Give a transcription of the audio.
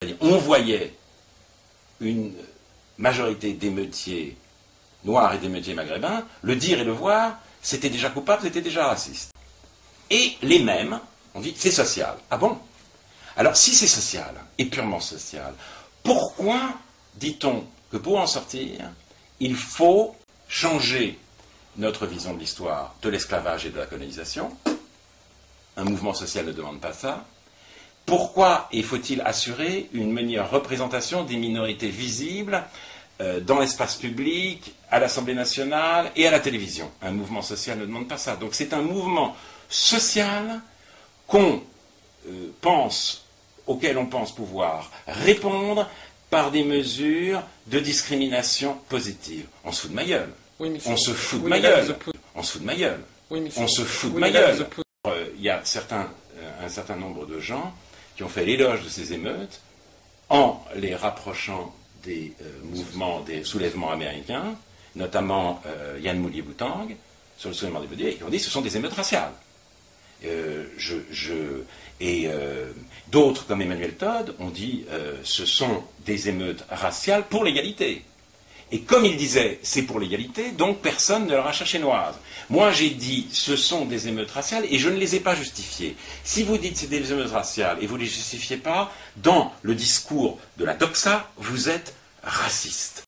On voyait une majorité d'émeutiers noirs et d'émeutiers maghrébins, le dire et le voir, c'était déjà coupable, c'était déjà raciste. Et les mêmes, on dit, c'est social. Ah bon? Alors si c'est social, et purement social, pourquoi dit-on que pour en sortir, il faut changer notre vision de l'histoire de l'esclavage et de la colonisation? Un mouvement social ne demande pas ça. Pourquoi faut-il assurer une meilleure représentation des minorités visibles dans l'espace public, à l'Assemblée nationale et à la télévision? Un mouvement social ne demande pas ça. Donc c'est un mouvement social auquel on pense pouvoir répondre par des mesures de discrimination positive. On se fout de ma gueule. Oui, on se fout de ma gueule. On se fout de ma gueule. Oui, on se fout de ma gueule. Il y a un certain nombre de gens qui ont fait l'éloge de ces émeutes en les rapprochant des mouvements, des soulèvements américains, notamment Yann Moulier-Boutang, sur le soulèvement des Bédouins, et qui ont dit que ce sont des émeutes raciales. D'autres, comme Emmanuel Todd, ont dit ce sont des émeutes raciales pour l'égalité. Et comme il disait, c'est pour l'égalité, donc personne ne leur a cherché noise. Moi, j'ai dit, ce sont des émeutes raciales, et je ne les ai pas justifiées. Si vous dites c'est des émeutes raciales, et vous ne les justifiez pas, dans le discours de la doxa, vous êtes raciste.